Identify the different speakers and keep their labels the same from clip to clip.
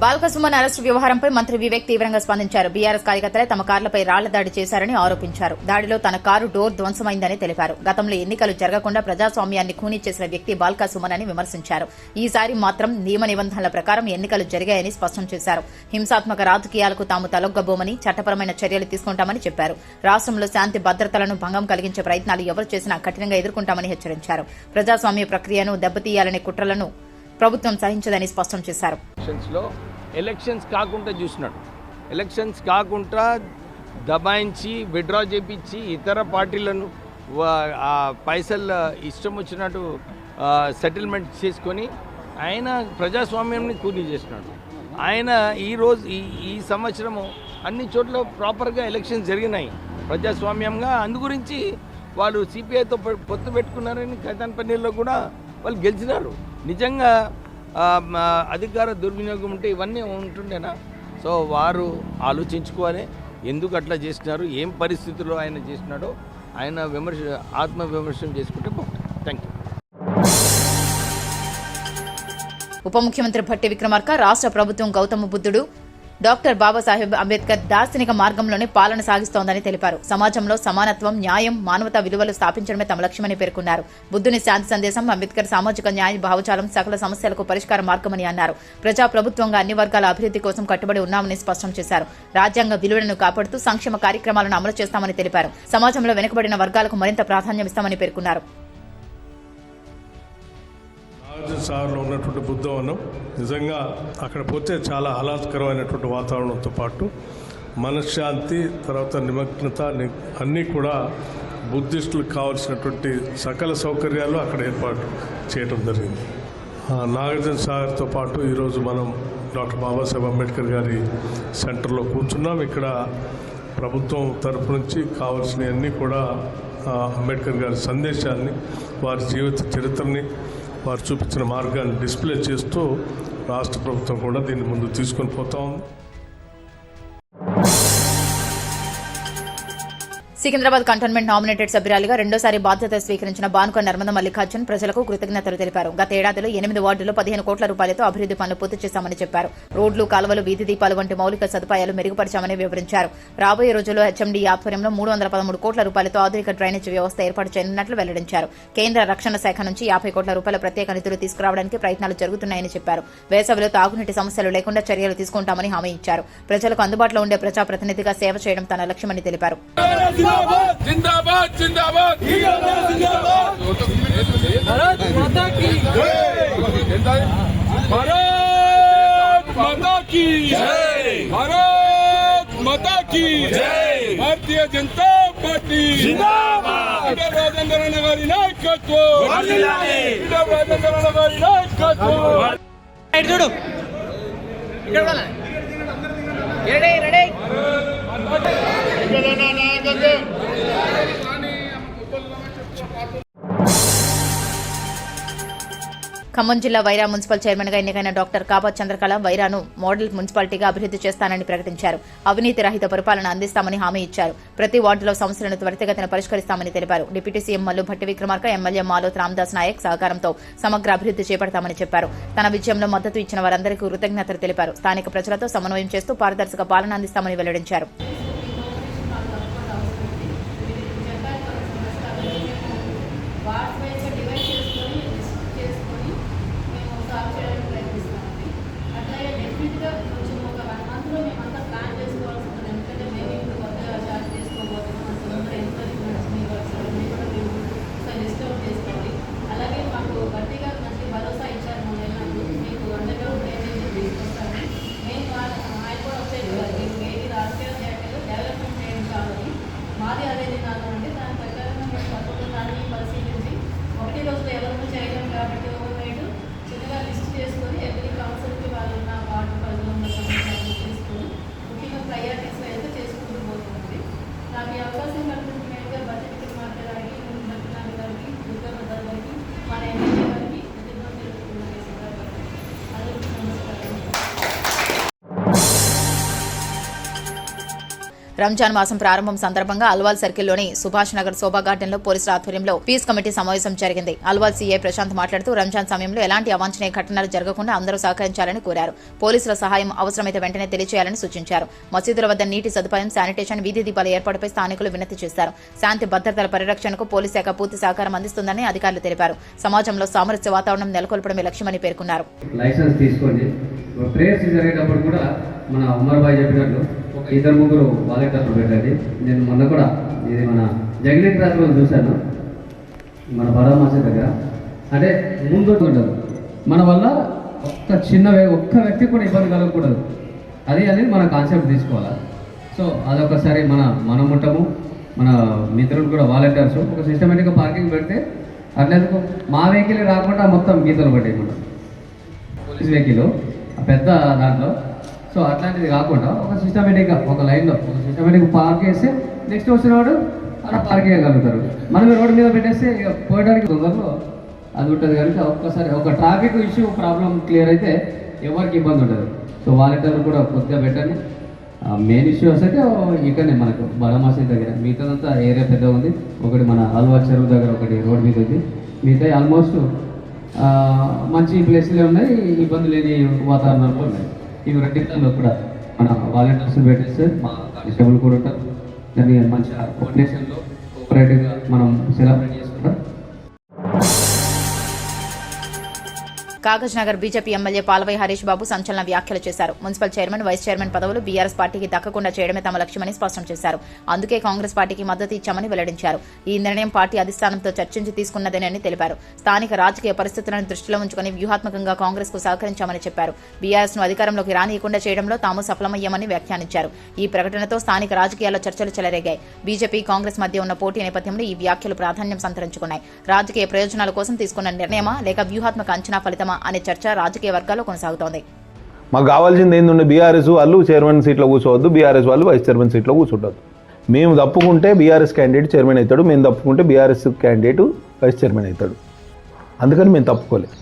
Speaker 1: Balka Suman arrest వ్యవహారంపై మంత్రి వివేక్ తీవ్రంగా స్పందించారు. బీఆర్ఎస్ కార్యకర్తలే తమ కార్లపై రాళ్ల దాడి చేశారని ఆరోపించారు. దాడిలో తన కారు డోర్ ధ్వంసమైందని తెలిపారు. గతంలో ఎన్నికలు జరగకుండా ప్రజాస్వామ్యాన్ని ఖూనీ చేసిన వ్యక్తి బాల్క సుమన్ అని విమర్శించారు. ఈసారి మాత్రం నియమ నిబంధనల ప్రకారం ఎన్నికలు జరిగాయని స్పష్టం చేశారు. హింసాత్మక రాజకీయాలకు తాము తలొగ్గబోమని, చట్టపరమైన చర్యలు తీసుకుంటామని చెప్పారు. రాష్ట్రంలో శాంతి భద్రతలను భంగం కలిగించే ప్రయత్నాలు ఎవరు చేసినా కఠినంగా ఎదుర్కొంటామని హెచ్చరించారు. ప్రజాస్వామ్య ప్రక్రియను దెబ్బతీయాలనే కుట్రలను ప్రభుత్వం సహించదని స్పష్టం చేశారు.
Speaker 2: ఎలక్షన్స్ కాకుండా దబాయించి విత్డ్రా చేపించి ఇతర పార్టీలను పైసలు ఇష్టం వచ్చినట్టు సెటిల్మెంట్ చేసుకొని ఆయన ప్రజాస్వామ్యాన్ని కూలీ చేసినాడు. ఆయన ఈరోజు ఈ సంవత్సరము అన్ని చోట్ల ప్రాపర్గా ఎలక్షన్స్ జరిగినాయి ప్రజాస్వామ్యంగా. అందు గురించి వాళ్ళు సిపిఐతో పొత్తు పెట్టుకున్నారని ఖైతాన్పల్లిలో కూడా వాళ్ళు గెలిచినారు. నిజంగా అధికార దుర్వినియోగం ఉంటే ఇవన్నీ ఉంటుండేనా? సో వారు ఆలోచించుకోవాలి ఎందుకు అట్లా చేసినారు, ఏం పరిస్థితుల్లో ఆయన చేసినాడో ఆయన ఆత్మవిమర్శనం చేసుకుంటే బాగుంటుంది. Thank you.
Speaker 1: ఉప ముఖ్యమంత్రి భట్టి విక్రమార్క రాష్ట్ర ప్రభుత్వం గౌతమ బుద్ధుడు డాక్టర్ బాబాసాహెబ్ అంబేద్కర్ దార్శనిక మార్గంలోనే పాలన సాగిస్తోందని తెలిపారు. సమాజంలో సమానత్వం, న్యాయం, మానవతా విలువలు స్థాపించడమే తమ లక్ష్యమని పేర్కొన్నారు. బుద్ధుని శాంతి సందేశం, అంబేద్కర్ సామాజిక న్యాయ భావజాలం సకల సమస్యలకు పరిష్కార మార్గమని అన్నారు. ప్రజాప్రభుత్వంగా అన్ని వర్గాల అభివృద్ధి కోసం కట్టుబడి ఉన్నామని స్పష్టం చేశారు. రాజ్యాంగ విలువలను కాపాడుతూ సంక్షేమ కార్యక్రమాలను అమలు చేస్తామని తెలిపారు. సమాజంలో వెనుకబడిన వర్గాలకు మరింత ప్రాధాన్యమిస్తామని పేర్కొన్నారు.
Speaker 3: సార్లో ఉన్నటువంటి బుద్ధవనం నిజంగా అక్కడ పోతే చాలా ఆహ్లాదకరమైనటువంటి వాతావరణంతో పాటు మనశ్శాంతి, తర్వాత నిమగ్నత అన్నీ కూడా బుద్ధిస్టులకు కావాల్సినటువంటి సకల సౌకర్యాలు అక్కడ ఏర్పాటు చేయడం జరిగింది. నాగార్జున సాగర్తో పాటు ఈరోజు మనం డాక్టర్ బాబాసాహెబ్ అంబేద్కర్ గారి సెంటర్లో కూర్చున్నాం. ఇక్కడ ప్రభుత్వం తరపు నుంచి కావాల్సినవన్నీ కూడా అంబేద్కర్ గారి సందేశాన్ని, వారి జీవిత చరిత్రని, వారు చూపించిన మార్గాన్ని డిస్ప్లే చేస్తూ రాష్ట్ర ప్రభుత్వం కూడా దీన్ని ముందు తీసుకొని పోతా ఉంది.
Speaker 1: సికింద్రాబాద్ కంటోన్మెంట్ నామినేటెడ్ సభ్యురాలిగా రెండోసారి బాధ్యత స్వీకరించిన బానుక నర్మద మల్లికార్జున్ ప్రజలకు కృతజ్ఞతలు తెలిపారు. గత ఏడాదిలో 8 వార్డుల్లో 15 కోట్ల రూపాయలతో అభివృద్ది పనులు పూర్తి చేశామని చెప్పారు. రోడ్లు, కాలువలు, వీధి దీపాలు వంటి మౌలిక సదుపాయాలు మెరుగుపరిచామని వివరించారు. రాబోయే రోజుల్లో హెచ్ఎండీ ఆధ్వర్యంలో 313 కోట్ల రూపాయలతో ఆధునిక డ్రైనేజ్ వ్యవస్థ ఏర్పాటు చేయనున్నట్లు వెల్లడించారు. కేంద్ర రక్షణ శాఖ నుంచి 50 కోట్ల రూపాయల ప్రత్యేక నిధులు తీసుకురావడానికి ప్రయత్నాలు జరుగుతున్నాయని చెప్పారు. వేసవిలో తాగునీటి సమస్యలు లేకుండా చర్యలు తీసుకుంటామని హామీ ఇచ్చారు. ప్రజలకు అందుబాటులో ఉండే ప్రజాప్రతినిధిగా సేవ చేయడం తన లక్ష్యమని తెలిపారు.
Speaker 4: जिंदाबाद जिंदाबाद जिंदाबाद भारत माता की जय, भारत माता की जय, भारत माता की जय, भारतीय जनता पार्टी जिंदाबाद, राजेंद्र नगरी नायकत्व राजेंद्र नगरी नायकत्व చూడు ఇక్కడ రెడీ రెడీ
Speaker 1: ఖమ్మం జిల్లా వైరా మున్సిపల్ చైర్మన్ గా ఎన్నికైన డాక్టర్ కాపా చంద్రకళ వైరాను మోడల్ మున్సిపాలిటీగా అభివృద్ది చేస్తానని ప్రకటించారు. అవినీతి రహిత పరిపాలన అందిస్తామని హామీ ఇచ్చారు. ప్రతి వార్డులో సమస్యలను త్వరితగతిన పరిష్కరిస్తామని తెలిపారు. Deputy CM Mallu Bhatti Vikramarka, MLA Maloth Ramdas Naik సహకారంతో సమగ్ర అభివృద్ది చేపడతామని చెప్పారు. తన విజయంలో మద్దతు ఇచ్చిన వారందరికీ కృతజ్ఞతలు తెలిపారు. స్థానిక ప్రజలతో సమన్వయం చేస్తూ పారదర్శక పాలన అందిస్తామని వెల్లడించారు. రంజాన్ మాసం ప్రారంభం సందర్భంగా అల్వాల్ సర్కిల్లోని సుభాష్ నగర్ శోభా గార్డెన్ లో పోలీసుల ఆధ్వర్యంలో పీస్ కమిటీ సమావేశం జరిగింది. అల్వాల్ సీఐ ప్రశాంత్ మాట్లాడుతూ రంజాన్ సమయంలో ఎలాంటి అవాంఛనీయ ఘటనలు జరగకుండా అందరూ సహకరించాలని కోరారు. పోలీసుల సహాయం అవసరమైతే వెంటనే తెలియజేయాలని సూచించారు. మసీదుల వద్ద నీటి సదుపాయం, శానిటేషన్, వీధి దీపాల ఏర్పాటుపై స్థానికులు వినతి చేశారు. శాంతి భద్రతల పరిరక్షణకు పోలీస్ శాఖ పూర్తి సహకారం అందిస్తుందని అధికారులు తెలిపారు. సమాజంలో సామరస్య వాతావరణం నెలకొల్పడమే లక్ష్యమని పేర్కొన్నారు.
Speaker 5: లైసెన్స్ తీసుకోండి. ప్రేయర్స్ జరిగేటప్పుడు కూడా మన ఉమర్ భాయ్ చెప్పినట్లు ఒక 2-3 వాలంటీర్లు పెట్టండి. నేను మొన్న కూడా ఇది మన జగన్ క్లాస్లో చూశాను, మన బడా మసీద్ దగ్గర. అంటే ముందు ఉండదు, మన వల్ల ఒక్క వ్యక్తి కూడా ఇబ్బంది కలగకూడదు అనేది మన కాన్సెప్ట్ తీసుకోవాలి. సో అదొకసారి మనం ఉంటాము, మన మిత్రులు కూడా వాలంటీర్స్ ఒక సిస్టమేటిక్గా పార్కింగ్ పెడితే అట్లెందుకు మా వెహికల్ రాకుండా మొత్తం గీతలు పట్టాయి మనం పోలీస్ వెహికల్ పెద్ద దాంట్లో. సో అట్లాంటిది కాకుండా ఒక సిస్టమేటిక్గా ఒక లైన్లో ఒక సిస్టమేటిక్ పార్క్ చేస్తే నెక్స్ట్ వచ్చిన వాడు అలా పార్క్ చేయగలుగుతారు. మనం రోడ్డు మీద పెట్టేస్తే ఇక పోయడానికి తొందరలో అది ఉంటుంది కనుక ఒక్కసారి ఒక ట్రాఫిక్ ఇష్యూ ప్రాబ్లం క్లియర్ అయితే ఎవరికి ఇబ్బంది ఉంటుంది. సో వాలంటీర్లు కూడా కొద్దిగా పెట్టండి. మెయిన్ ఇష్యూస్ అయితే ఇక్కడనే మనకు బడా మసీద్ దగ్గర, మిగతాదంతా ఏరియా పెద్దగా ఉంది. ఒకటి మన అల్వాల్ చెరువు దగ్గర ఒకటి రోడ్ మీద ఉంది. మిగతా ఆల్మోస్ట్ మంచి ప్లేస్లే ఉన్నాయి, ఇబ్బంది లేని వాతావరణంలో ఉన్నాయి. ఇవి రెండింటిలో కూడా మన వాలంటీర్స్ పెట్టేస్తే మా కానిస్టేబుల్ కూడా ఉంటారు. దాన్ని మంచిగా కోఆర్డినేషన్లో కోఆపరేటివ్గా మనం సెలబ్రేట్ చేసుకుంటాం.
Speaker 1: కాగజ్ నగర్ బీజేపీ ఎమ్మెల్యే పాల్వై హరీష్ బాబు సంచలన వ్యాఖ్యలు చేశారు. మున్సిపల్ చైర్మన్, వైస్ చైర్మన్ పదవులు బీఆర్ఎస్ పార్టీకి దక్కకుండా చేయడమే తమ లక్ష్యమని స్పష్టం చేశారు. అందుకే కాంగ్రెస్ పార్టీకి మద్దతు ఇచ్చామని వెల్లడించారు. ఈ నిర్ణయం పార్టీ అధిష్టానంతో చర్చించి తీసుకున్నదేనని తెలిపారు. స్థానిక రాజకీయ పరిస్థితులను దృష్టిలో ఉంచుకుని వ్యూహాత్మకంగా కాంగ్రెస్ కు సహకరించామని చెప్పారు. బీఆర్ఎస్ ను అధికారంలోకి రానియకుండా చేయడంలో తాము సఫలమయ్యామని వ్యాఖ్యానించారు. ఈ ప్రకటనతో స్థానిక రాజకీయాల్లో చర్చలు చెలరేగాయి. బీజేపీ, కాంగ్రెస్ మధ్య ఉన్న పోటీ నేపథ్యంలో ఈ వ్యాఖ్యలు ప్రాధాన్యం సంతరించుకున్నాయి. రాజకీయ ప్రయోజనాల కోసం తీసుకున్న నిర్ణయమా లేక వ్యూహాత్మక అంచనా ఫలితమా అనే చర్చ రాజకీయ వర్గాల్లో కొనసాగుతోంది.
Speaker 6: మాకు కావాల్సింది ఏంటంటే బీఆర్ఎస్ వాళ్ళు చైర్మన్ సీట్లో కూర్చోవద్దు, బీఆర్ఎస్ వాళ్ళు వైస్ చైర్మన్ సీట్లో కూర్చోవద్దు. మేము తప్పుకుంటే బీఆర్ఎస్ క్యాండిడేట్ చైర్మన్ అవుతాడు, మేము తప్పుకుంటే బీఆర్ఎస్ క్యాండిడేట్ వైస్ చైర్మన్ అవుతాడు. అందుకని మేము తప్పుకోలేదు.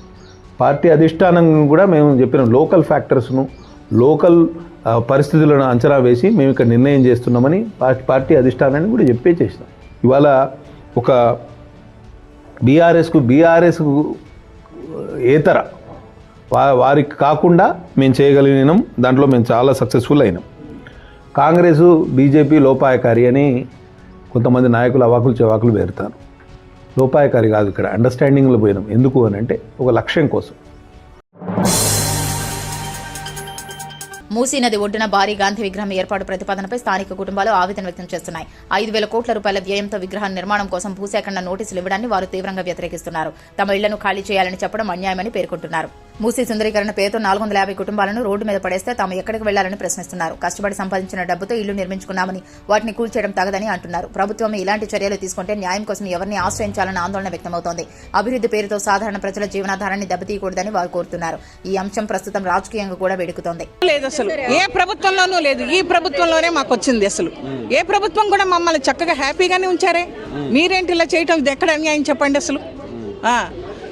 Speaker 6: పార్టీ అధిష్టానం కూడా మేము చెప్పిన లోకల్ ఫ్యాక్టర్స్ను, లోకల్ పరిస్థితులను అంచనా వేసి మేము ఇక్కడ నిర్ణయం చేస్తున్నామని పార్టీ అధిష్టానాన్ని కూడా చేసినాం. ఇవాళ ఒక బీఆర్ఎస్ ఏతర వారికి కాకుండా మేము చేయగలిగినాం. దాంట్లో మేము చాలా సక్సెస్ఫుల్ అయినాం. కాంగ్రెసు, బీజేపీ లోపాయకారి అని కొంతమంది నాయకులు అవాకులు చెవాకులు పేరుతారు. లోపాయకారి కాదు, ఇక్కడ అండర్స్టాండింగ్లో పోయినాం. ఎందుకు అని అంటే ఒక లక్ష్యం కోసం.
Speaker 1: మూసీ నది ఒడ్డున భారీ గాంధీ విగ్రహం ఏర్పాటు ప్రతిపాదనపై స్థానిక కుటుంబాలు ఆవేదన వ్యక్తం చేస్తున్నాయి. 5,000 కోట్ల రూపాయల వ్యయంతో విగ్రహం నిర్మాణం కోసం భూసేకరణ నోటీసులు ఇవ్వడాన్ని వారు తీవ్రంగా వ్యతిరేకిస్తున్నారు. తమ ఇళ్లను ఖాళీ చేయాలని చెప్పడం అన్యాయమని పేర్కొంటున్నారు. మూసీ సుందరీకరణ పేరుతో 450 కుటుంబాలను రోడ్డు మీద పడేస్తే తాము ఎక్కడికి వెళ్లాలని ప్రశ్నిస్తున్నారు. కష్టపడి సంపాదించిన డబ్బుతో ఇళ్లు నిర్మించుకున్నామని వాటిని కూల్చేయడం తగదని అంటున్నారు. ప్రభుత్వం ఇలాంటి చర్యలు తీసుకుంటే న్యాయం కోసం ఎవరిని ఆశ్రయించాలని ఆందోళన వ్యక్తమవుతోంది. అభివృద్ధి పేరుతో సాధారణ ప్రజల జీవనాధారాన్ని దెబ్బతీయకూడదని వారు కోరుతున్నారు. ఈ అంశం ప్రస్తుతం రాజకీయంగా కూడా వేడుకుతోంది.
Speaker 7: ఏ ప్రభుత్వంలోనూ లేదు, ఈ ప్రభుత్వంలోనే మాకు వచ్చింది. అసలు ఏ ప్రభుత్వం కూడా మమ్మల్ని చక్కగా హ్యాపీగానే ఉంచారే. మీరేంటి ఇలా చేయటం, ఎక్కడ అన్యాయం చెప్పండి. అసలు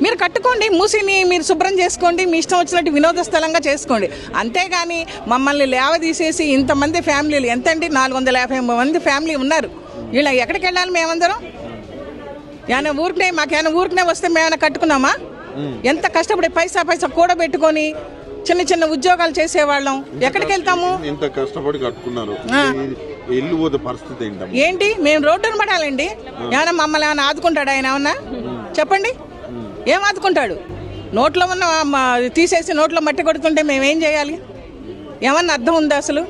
Speaker 7: మీరు కట్టుకోండి, మూసిని మీరు శుభ్రం చేసుకోండి, మీ ఇష్టం వచ్చినట్టు వినోద స్థలంగా చేసుకోండి. అంతేగాని మమ్మల్ని లేవదీసేసి ఇంతమంది ఫ్యామిలీలు ఎంతండి, 450 మంది ఫ్యామిలీ ఉన్నారు. వీళ్ళ ఎక్కడికి వెళ్ళాలి మేమందరం? మాకేమైనా ఊరికనే వస్తే మేమైనా కట్టుకున్నామా? ఎంత కష్టపడి పైసా కూడబెట్టుకొని చిన్న చిన్న ఉద్యోగాలు చేసేవాళ్ళం. ఎక్కడికి వెళ్తాము?
Speaker 8: ఇంత కష్టపడి కట్టుకున్నారు, ఇల్లు పోతే పరిస్థితి ఏంటి?
Speaker 7: మేము రోడ్డును పడాలండి. ఏమన్నా మమ్మల్ని ఏమైనా ఆదుకుంటాడు ఆయన? ఏమన్నా చెప్పండి, ఏం ఆదుకుంటాడు? నోట్లో ఉన్న తీసేసి నోట్లో మట్టి కొడుతుంటే మేమేం చేయాలి? ఏమన్నా అర్థం ఉందా? అసలు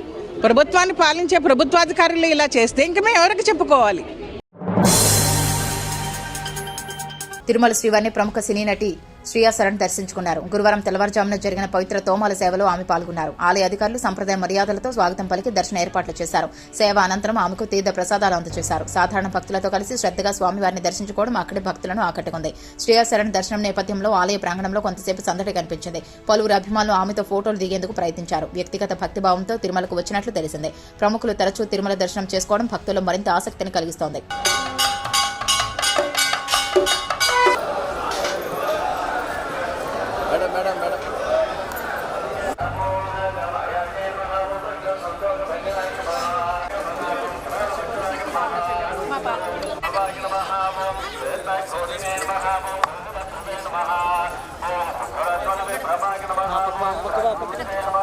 Speaker 7: ప్రభుత్వాన్ని పాలించే ప్రభుత్వాధికారులు ఇలా చేస్తే ఇంక మేము ఎవరికి చెప్పుకోవాలి?
Speaker 1: తిరుమల శ్రీవారిని ప్రముఖ సినీ నటి శ్రియా శరణ్ దర్శించుకున్నారు. గురువారం తెల్లవారుజామున జరిగిన పవిత్ర తోమాల సేవలో ఆమె పాల్గొన్నారు. ఆలయ అధికారులు సంప్రదాయ మర్యాదలతో స్వాగతం పలికి దర్శన ఏర్పాట్లు చేశారు. సేవ అనంతరం ఆమెకు తీర్థ ప్రసాదాలు అందజేశారు. సాధారణ భక్తులతో కలిసి శ్రద్ధగా స్వామివారిని దర్శించుకోవడం అక్కడి భక్తులను ఆకట్టుకుంది. శ్రియా శరణ్ దర్శనం నేపథ్యంలో ఆలయ ప్రాంగణంలో కొంతసేపు సందడి కనిపించింది. పలువురు అభిమానులు ఆమెతో ఫోటోలు దిగేందుకు ప్రయత్నించారు. వ్యక్తిగత భక్తిభావంతో తిరుమలకు వచ్చినట్లు తెలిసింది. ప్రముఖులు తరచూ తిరుమల దర్శనం చేసుకోవడం భక్తుల్లో మరింత ఆసక్తిని కలిగిస్తోంది.
Speaker 9: నమః